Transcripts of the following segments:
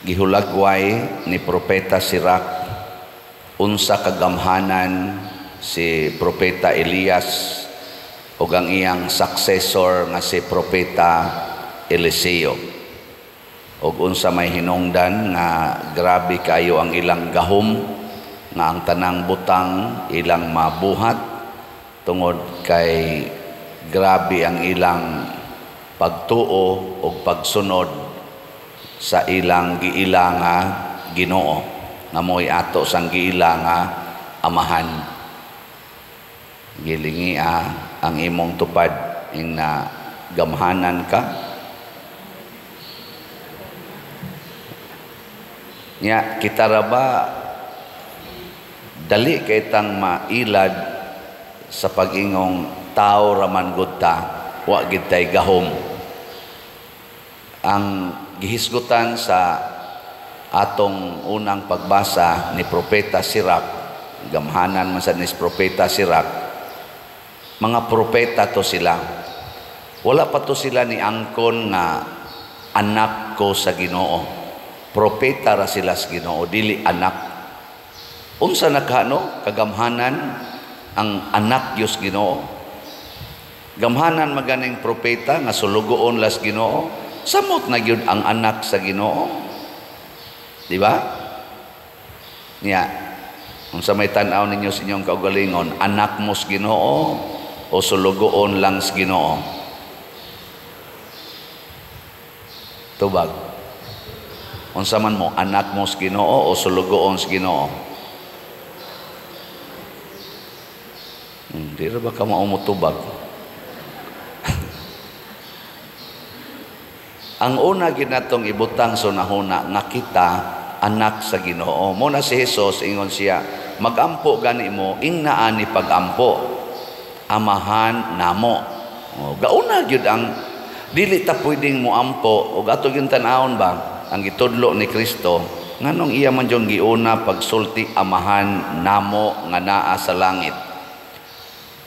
gihulagway ni Propeta Sirach unsa kagamhanan si Propeta Elias ug ang iyang successor nga si Propeta Eliseo, ug unsa may hinungdan nga grabe kayo ang ilang gahom nga ang tanang butang ilang mabuhat tungod kay grabe ang ilang pagtuo ug pagsunod sa ilang giila nga Ginoo nga mo'y ato sang giila nga amahan. Gilingi ang imong tupad ing na gamhanan ka. Nya kita ra ba dali kay tang mailad sa pag-ingong tao raman gud ta, wa gid tay gahom. Ang gihisgutan sa atong unang pagbasa ni Propeta Sirach, gamhanan man sa ni Propeta Sirach, mga propeta to sila. Wala pa to sila ni angkon nga anak ko sa Ginoo. Propeta ra sila sa Ginoo, dili anak. Unsa nakano kagamhanan ang anak Dios Ginoo? Gamhanan maganing propeta nga sulugoon las Ginoo, samot na gyud ang anak sa Ginoo. Di ba? Nya, unsa may tan-aw ninyo sa inyong kaugalingon, anak mo sa Ginoo o sulugoon lang sa Ginoo? Tubag. Unsa man mo, anak mo sa Ginoo o sulugoon sa Ginoo? Di ra ba ka maumutubag? Ang una ginatong ibutang sunahuna nga kita anak sa Ginoo. Muna si Jesus ingon siya, magampo gani mo ing naani pagampo amahan namo. Gauna gyud ang dili ta pwedeng moampo ug ato gyud tan-awon ba ang gitudlo ni Kristo nganong iya man jung giuna pagsulti amahan namo nga naa sa langit.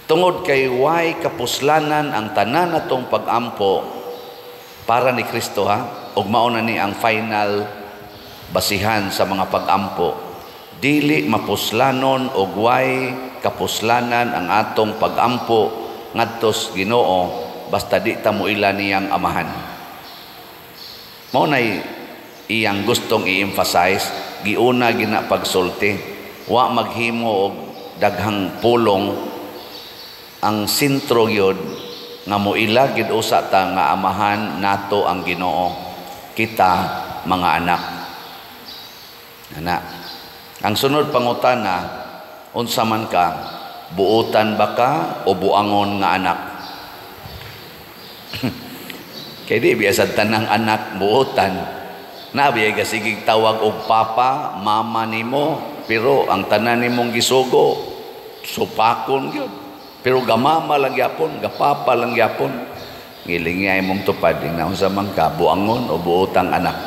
Tungod kay way kapuslanan ang tanan natong pagampo para ni Kristo ug mao na ni ang final basihan sa mga pagampo. Dili mapuslanon ug way kapuslanan ang atong pagampo ngadto sa Ginoo basta di ta moila niyang amahan. Mao nay iyang gustong i-emphasize, giuna gina pagsulti, wa maghimo og daghang pulong. Ang sentro gyud nga moila gid usa ta nga amahan nato ang Ginoo, kita mga anak. Ang sunod pangutana, unsa man ka, buotan ba ka o buangon nga anak? Kay di biasa tanang anak buotan. Nabiya gasigig tawag og papa, mama nimo, pero ang tanan nimong gisugo, supakon gyud. Pero gamama lang yapon, gapapa lang yapon. Ngilingay mong tupad ing naon sa man ka, buangon o buotang anak.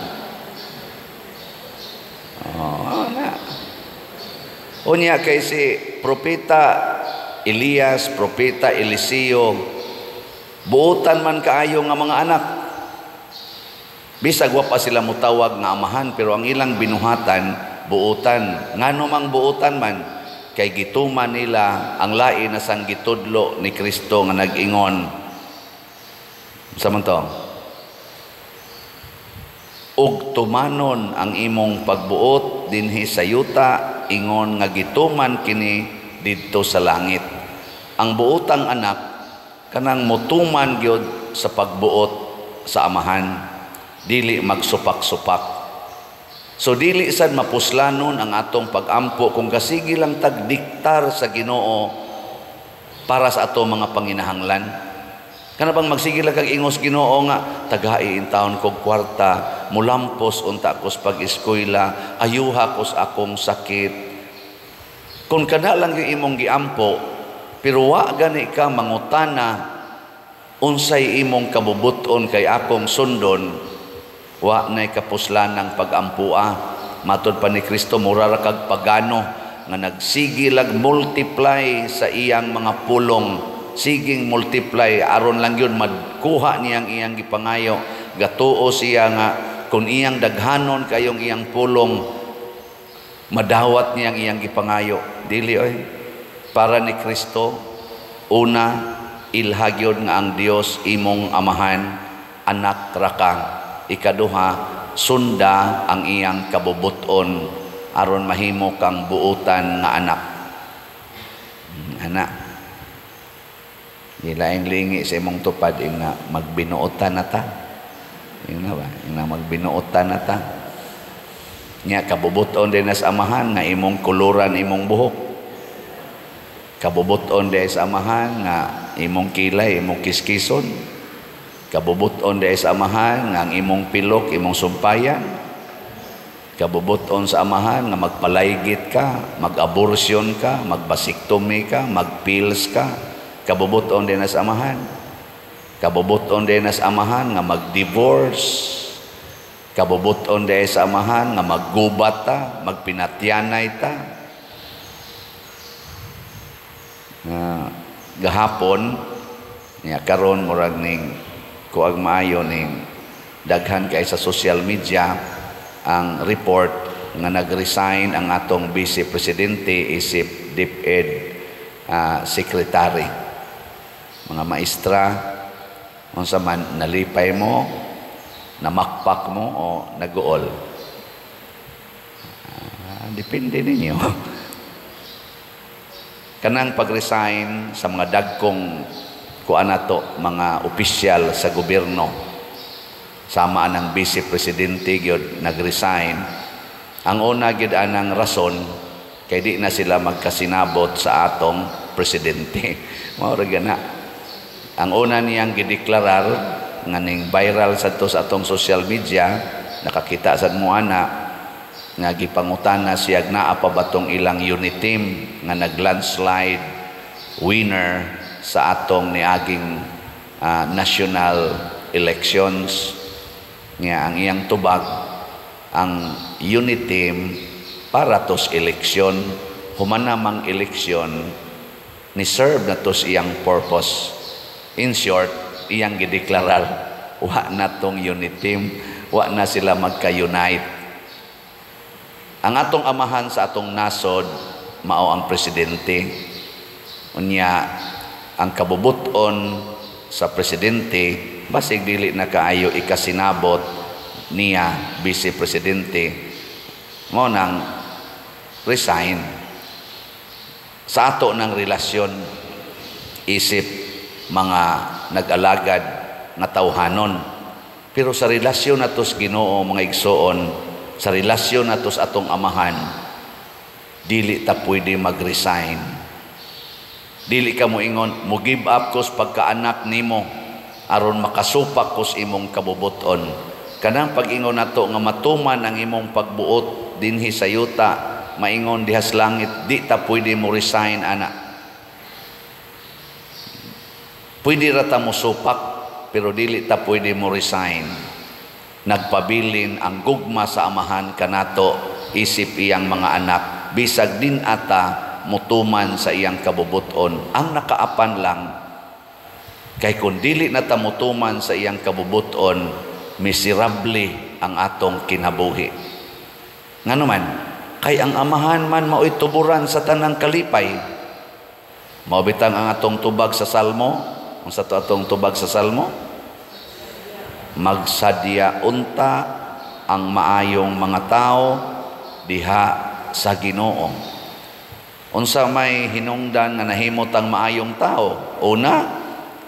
Unya kay si Propeta Elias, Propeta Eliseo, buotan man kaayo nga mga anak. Bisag wa pa sila mutawag nga amahan, pero ang ilang binuhatan buotan. Ngano mang buotan man, kay gituman nila ang lain na sang gitudlo ni Kristo nga nag-ingon. Samanto, ug tumanon ang imong pagbuot dinhi sa yuta, ingon nga gituman kini didto sa langit. Ang buotang anak kanang motuman gyud sa pagbuot sa amahan, dili magsupak-supak. So dili sad mapuslanon ang atong pagampo kung kasigi lang tagdiktar sa Ginoo para sa ato mga panginahanglan. Kana bang magsige lang kag ingos Ginoo nga tagai in taon kog kwarta, mulampos unta ko sa pag-eskwela, ayuha ko sa akong sakit. Kung kana lang yung imong giampo, pero wa gani ka mangutana unsay imong kabubuton kay akong sundon, wa nay kapuslanang pag-ampua. Matud pa ni Kristo, mura ra kag pagano nga nagsigil ag multiply sa iyang mga pulong, siging multiply aron lang yun madkuha niyang iyang gipangayo. Gatuo siya nga kung iyang daghanon kayong iyang pulong, madawat niyang iyang gipangayo. Dili oy. Para ni Kristo, una, ilhagyod nga ang Dios imong amahan, anak rakang. Ikaduha, sunda ang iyang kabubuton aron mahimo kang buutan nga anak. Anak. Ilaing lingi sa imong tupad nga magbinuotan na ta. Yun na ba? Yung magbinuotan na ta. Nga kabubuton din sa amahan nga imong kuluran imong buhok. Kabubuton din sa amahan nga imong kilay, imong kiskison. Kabubuton din sa amahan nga ang imong pilok, imong sumpayan. Kabubuton sa amahan nga magpalaygit ka, mag-abortion ka, magbasiktomy ka, mag-pills ka. Kabubuton din sa amahan. Kabubuton din sa amahan nga mag-divorce. Kabubuton din sa amahan nga maggubat ta, magpinatyanay ta. Gahapon niya karon murag ning kuag maayo ning daghan kay sa social media ang report nga nag-resign ang atong Vice Presidente isip DepEd Secretary. Mga maestra, unsa man nalipay mo, namakpak mo o naguol. Depende ninyo. Kanang pag-resign sa mga dagkong kuan nato mga opisyal sa gobyerno, sama ng Vice Presidente gyud nag-resign. Ang una gyud anang rason kay di na sila magkasinabot sa atong presidente. Mao ra gana. Ang una niyang gideklarar nga ning viral sadto sa atong social media, nakakita sad mo ana nga gipangutana siya naa pa batong ilang unit team nga naglandslide winner sa atong niaging national elections. Nga ang iyang tubag, ang unit team para tos eleksyon, humanamang eleksyon, ni serve na tos iyang purpose. In short, iyang gideklarar, wa na tong unit team, wa na sila magka-unite. Ang atong amahan sa atong nasod, mao ang presidente. Unya, ang kabubuton sa presidente, basig dili na kaayo ikasinabot niya, Vice Presidente, mo nang resign. Sa ato ng relasyon, isip mga nag-alagad na tawhanon. Pero sa relasyon natos Ginoo, mga igsoon, sa relasyon natos atong amahan, dili ta pwede mag-resign. Dili ka mo ingon, mo give up kos pagkaanak nimo aron makasupak kos imong kabubuton. Kanang pag-ingon nato nga matuman ang imong pagbuot dinhi sa yuta, maingon dihas langit, di ta pwede mo resign ana. Pwede ra ta mo supak, pero dili ta pwede mo resign. Nagpabilin ang gugma sa amahan kanato isip iyang mga anak, bisag din ata mutuman sa iyang kabubuton. Ang nakaapan lang kay kung dili na ta mutuman sa iyang kabubuton, miserable ang atong kinabuhi. Ngano man, kay ang amahan man mao'y tuburan sa tanang kalipay. Maubitang ang atong tubag sa Salmo, ang sa atong tubag sa Salmo, magsadya unta ang maayong mga tao diha sa Ginoo. Unsa may hinungdan nga nahimot ang maayong tao? Una,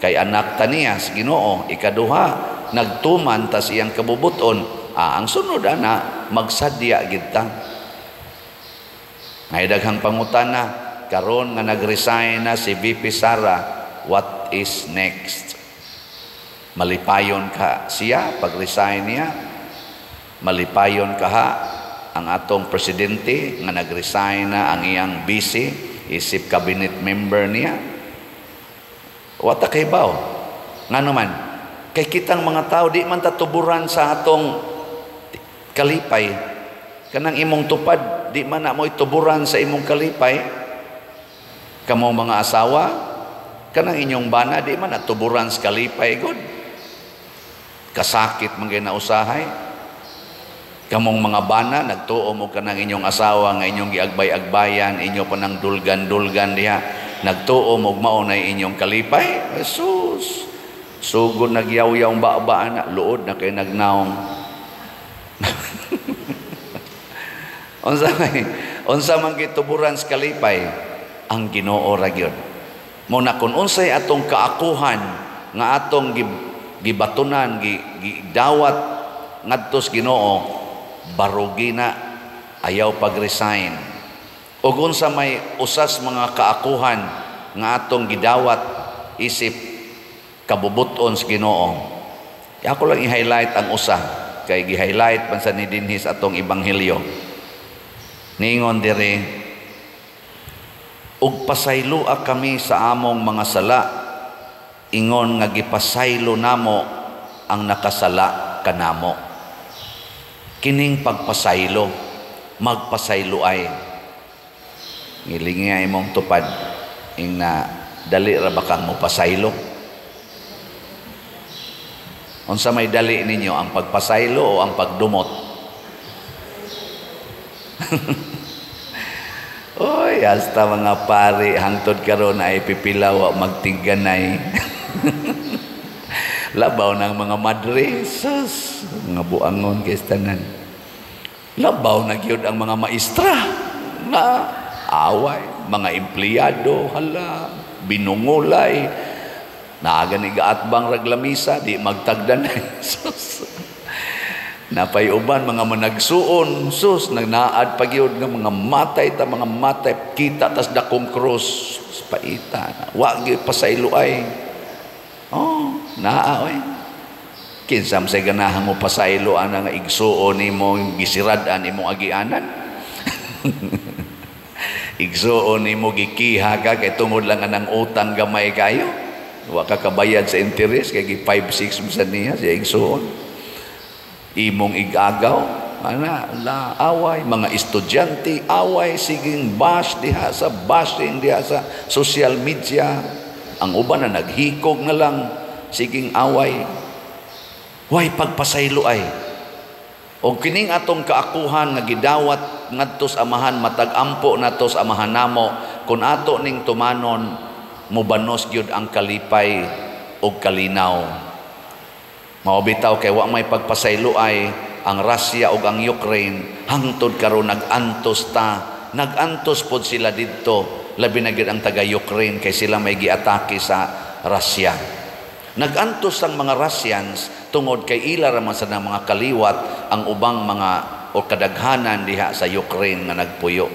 kay anak ta niya sa Ginoo. Ikaduha, nagtuman ta siyang kabubuton. Ang sunod ana, magsadya gid ta. Ngay daghang pangutana karon nga nag-resign na si VP Sara, what is next? Malipayon ka siya pag-resign niya? Malipayon ka ha ang atong presidente nga nag-resign na ang iyang vice, isip cabinet member niya? Wata kay baw? Nga naman, kay kitang mga tao di man tatuburan sa atong kalipay. Kanang imong tupad, di man na mo ituburan sa imong kalipay. Kamo mga asawa, kanang inyong bana, di man natuburan sa kalipay, God. Kasakit man gina usahay. Kamong mga bana, nagtuo mo ka ng inyong asawa nga inyong giagbay-agbayan, inyo pa ng dulgan-dulgan diha, nagtuo mo maunay inyong kalipay. Jesus, sugod nagyaw-yaw ba na, luod na kay nagnaong. Unsa man gituburan sa kalipay, ang Ginoo ra gyud. Muna kung unsay atong kaakuhan nga atong gibatunan, gidawat ngadto sa Ginoo, barugi na, ayaw pag-resign. Ug unsa may usas mga kaakuhan nga atong gidawat isip kabubuton sa Ginoo. Ako lang i-highlight ang usa, kay gi-highlight man sa ni dinhis atong ebanghelyo. Ningon diri, ug pasaylua kami sa among mga sala, ingon nga gipasaylo namo ang nakasala kanamo. Kining pagpasaylo, magpasaylo ay ngilingi imong tupad ing na dali ra ba kang mo pasaylo? Unsa may dali ninyo, ang pagpasaylo o ang pagdumot? Oy, hasta mga pari hangtod karon ay pipilaw magtingganay. Labaw ng mga madre, sus, mga buangon kay tanan. Labaw na gyud ang mga maestra na away, mga empleyado, hala, binungulay, naagani gaatbang raglamisa, di magtagdan. Sus. Napay uban mga managsuon, sus, nagnaad pa gyud nga mga matay, kita tas dakong krus, paita. Wa gyud pasaylo ay. Oh, naaoy. Kinsam say ganahan mo pasaylo ana nga igsuon nimo gisiradan imong agianan. Igsuon nimo gikiha ka kay tungod lang anang utang gamay kayo. Wa ka kabayad sa interest kay gi 5-6 sa niya sa igsuon. Imong igagaw ana la away mga estudyante away siging bash diha sa bashing diha sa social media. Ang uban na naghikog na lang, siging away. Way pagpasaylo ay. O kining atong kaakuhan nga gidawat ngadto sa amahan, matag-ampo nato sa amahan namo, kung ato ning tumanon, mubanos gyud ang kalipay o kalinaw. Maubitaw kay wa may pagpasaylo ay ang Russia o ang Ukraine, hangtod karon nag-antos nag-antos pod sila didto. Labi na gyud ang taga-Ukraine kay sila may giatake sa Russia. Nag-antos ang mga Russians tungod kay ila ra man sa mga kaliwat ang ubang mga o kadaghanan diha sa Ukraine nga nagpuyo.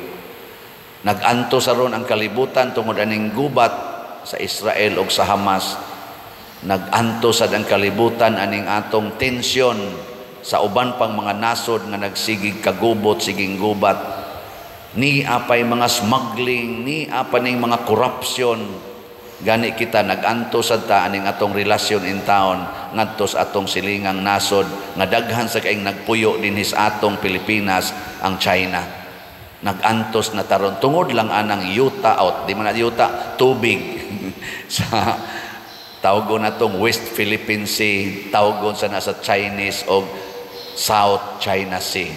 Nag-antos aron ang kalibutan tungod aning gubat sa Israel ug sa Hamas. Nag-antos sad ang kalibutan aning atong tensyon sa uban pang mga nasod nga nagsigig kagubot, siging gubat. Ni apay mga smuggling, ni apa ning mga corruption. Gani kita nag-anto sad ta aning atong relasyon in town ngadto sa atong silingang nasod nga daghan sa kaing nagpuyo dinhis atong Pilipinas ang China. Nag-antos na taron tungod lang anang yuta out, di man yuta, tubig sa tawgon natong West Philippine Sea, tawgon sa nasa Chinese o South China Sea.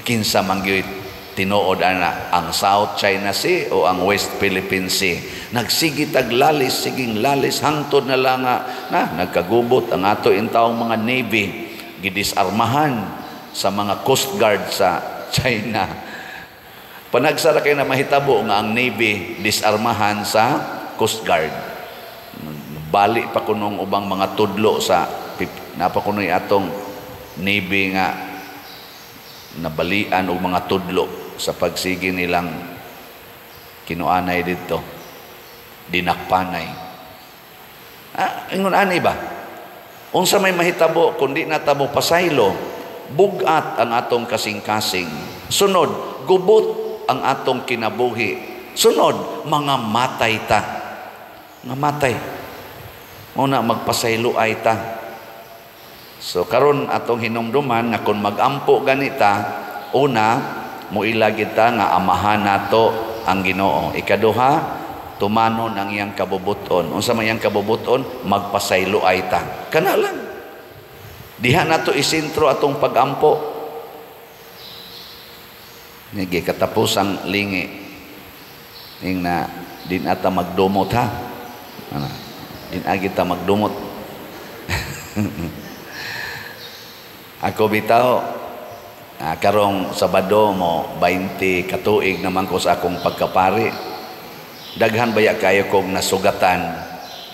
Kinsa man gyud tinuod ana ang South China Sea o ang West Philippine Sea. Nagsigi taglalis, siging lalis hangtod na lang na nagkagubot ang ato intawong mga navy gidisarmahan sa mga coast guard sa China. Panagsara kay na mahitabo nga ang navy disarmahan sa coast guard. Bali pa kunong ubang mga tudlo sa napakunoy atong navy nga nabalian og mga tudlo sa pagsigi nilang kinuanay dito, dinakpanay. Ingon ani ba? Unsa may mahitabo kundi natabo pasaylo, bugat ang atong kasing-kasing. Sunod, gubot ang atong kinabuhi. Sunod, mga matay ta. Nga matay. Muna magpasaylo ay ta. So karon atong hinumduman nga kung magampo ganita, una muila kita nga amahan nato ang Ginoo. Ikaduha, tumanon ang iyang kabubuton. Unsa man iyang kabubuton, magpasaylo ay ta. Kana lang. Diha nato isentro atong pagampo. Nige katapusang lingi. Ning na din ata magdumot ha. Ano? Din agita magdumot. Ako bitaw karong Sabado mo 20 katuig naman ko sa akong pagkapari. Daghan baya kayo kong nasugatan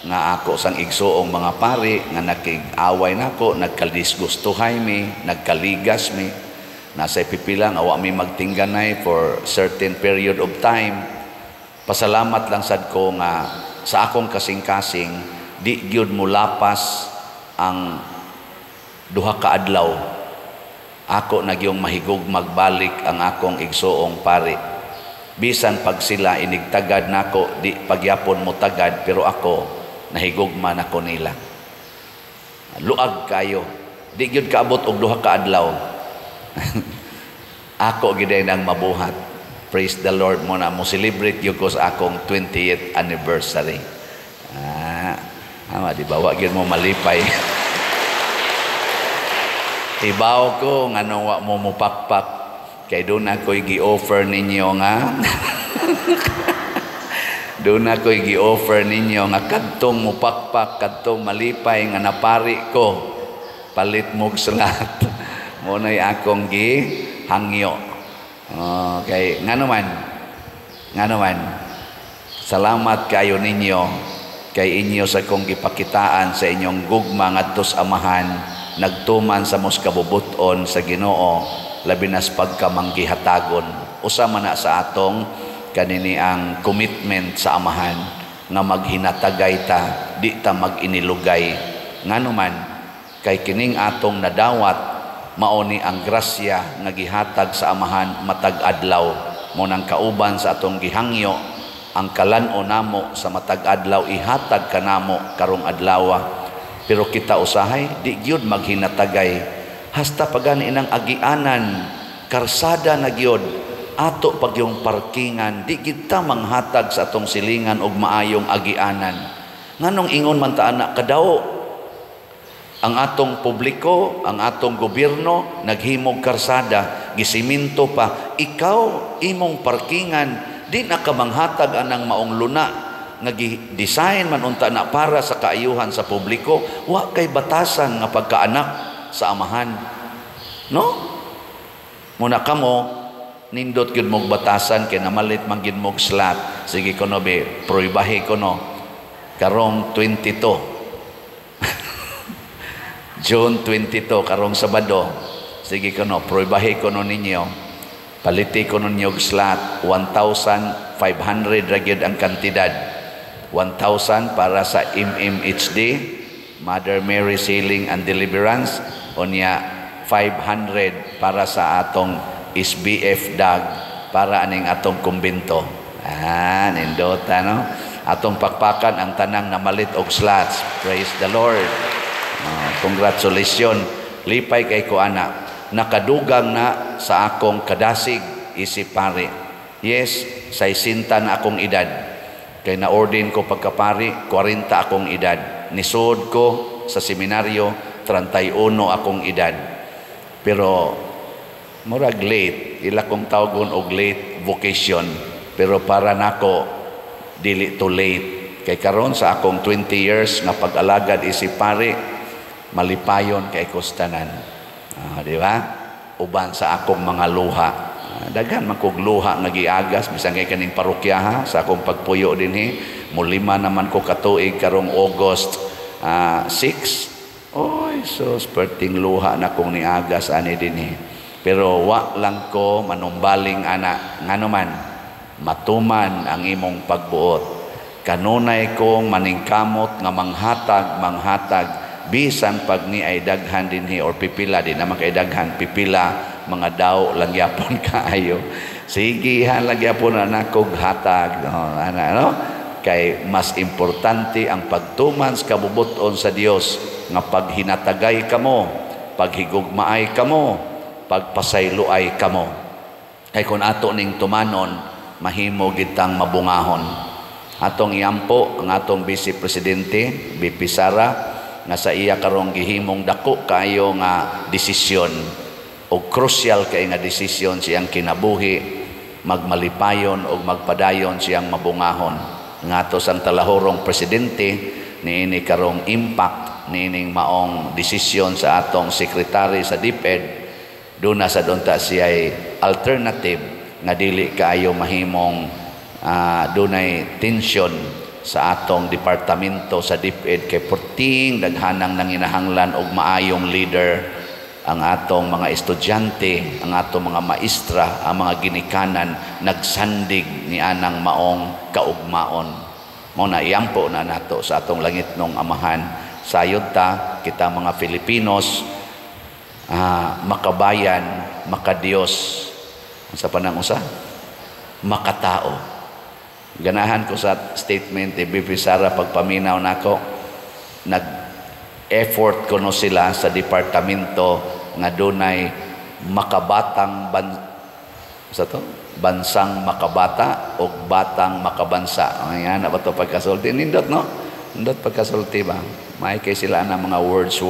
nga ako sang igsuong mga pari nga nakig-away nako, nagkaldisgustuhay mi, nagkaligas mi. Nasa pipila nga wa mi magtingganay for certain period of time. Pasalamat lang sad ko nga sa akong kasing-kasing di gyud mulapas ang duha ka adlaw ako nagyong mahigog magbalik ang akong igsuong pari. Bisan pag sila inigtagad nako di pagyapon mo tagad, pero ako nahigugma nako nila. Luag kayo, di gyud kaabot og duha ka adlaw. Ako giday nang mabuhat. Praise the Lord mo na mo celebrate gyud ko sa akong 20th anniversary. Di ba wa gyud mo malipay. Ibaw ko nga nung wa mo mupakpak kay doon ako'y gi-offer ninyo nga doon ako'y gi-offer ninyo nga kadtong mupakpak, kadtong malipay nga napari ko palit mog salat mo na'y akong gihangyo. Okay, nga naman salamat kayo ninyo kay inyo sa kong gipakitaan sa inyong gugma ngadto sa amahan, nagtuman sa mos kabubuton sa Ginoo, labi nas pagkamanggihatagon. Usa man na sa atong kanini ang commitment sa amahan nga maghinatagay ta, di ta maginilugay. Nganuman kay kining atong nadawat mao ni ang grasya nga gihatag sa amahan matag adlaw. Mo nang kauban sa atong gihangyo ang kalan-o namo sa matag adlaw ihatag kanamo karong adlaw. Pero kita usahay, di gyud maghinatagay. Hasta pagani inang agianan, karsada na gyud, ato pag yung parkingan, di kita manghatag sa atong silingan og maayong agianan. Nganong ingon man ta anak kadaw, ang atong publiko, ang atong gobyerno, naghimog karsada, gisiminto pa, ikaw, imong parkingan, di na ka manghatag anang maong luna, nga design man unta na para sa kaayuhan sa publiko, wa kay batasan nga pagkaanak sa amahan. No? Muna kamo nindot gyud mog batasan kay namalit man gyud mog slot. Sige kuno be, proibahe kuno. Karong 22. June 22 karong Sabado. Sige kuno, proibahe kuno ninyo. Paliti kuno ninyo slot 1,500 ra gyud ang kantidad. 1,000 para sa MMHD, Mother Mary Healing and Deliverance, unya 500 para sa atong SBF DAG para aning atong kumbento. Nindota no? Atong pakpakan ang tanang namalit og slots. Praise the Lord. Congratulations. Lipay kay ko anak. Nakadugang na sa akong kadasig isip pare. Yes, 60 na akong edad. Kay na-ordain ko pagkapari, 40 akong edad. Nisod ko sa seminaryo, 31 akong edad. Pero, murag late. Ila kong tawgon og late vocation. Pero para nako, dili to late. Kay karon sa akong 20 years nga pag-alagad isip pare, malipayon kay kustanan. Di ba? Uban sa akong mga luha. Daghan man kog luha nga giagas bisan kay kaning parokya sa akong pagpuyo dinhi. Mulima naman ko katuig karong August 6. Oy, so perting luha na kong niagas ani dinhi. Pero wa lang ko manumbaling ana nganuman matuman ang imong pagbuot. Kanunay kong maningkamot nga manghatag bisan pag ni ay daghan dinhi or pipila din naman kay daghan pipila mga daw lang yapon kaayo. Sige lang yapon na kog hatag no? Kay mas importante ang pagtuman sa kabubuton sa Dios nga paghinatagay kamo, paghigugmaay kamo, pagpasayloay kamo. Kay kun ato ning tumanon mahimo gitang mabungahon. Atong iampo ang atong Vice Presidente BP Sara nga sa iya karong gihimong dako kayo nga desisyon o crucial kay nga desisyon siyang kinabuhi, magmalipayon o magpadayon siyang mabungahon. Ngato sang talahorong presidente, niini karong impact, niining maong desisyon sa atong sekretary sa DepEd, doon na sa donta siya'y alternative nga dili kaayo mahimong dunay tension sa atong departamento sa DepEd kay porting daghanang nanginahanglan og maayong leader ang atong mga estudyante, ang atong mga maestra, ang mga ginikanan nagsandig ni anang maong kaugmaon. Mao na iyampo na nato sa atong langit nung amahan. Sayod ta kita mga Filipinos, makabayan, makadiyos, sa panang usa, makatao. Ganahan ko sa statement ni BP Sara pagpaminaw nako, nag-effort ko no sila sa departamento nga dunay makabatang bansang makabata o batang makabansa. Ayan, na ba ito pagkasulti? Nindot, no? Nindot pagkasulti ba? May kay sila na mga words.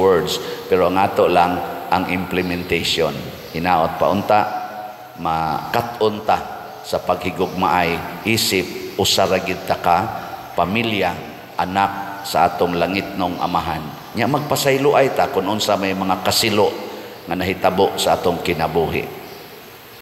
Pero ang ato lang ang implementation. Hinaot pa unta, makatunta sa paghigugmaay, isip, usaragid ta ka, pamilya, anak sa atong langit nung amahan. Nya magpasaylo ay ta kung unsa may mga kasilo nga nahitabo sa atong kinabuhi.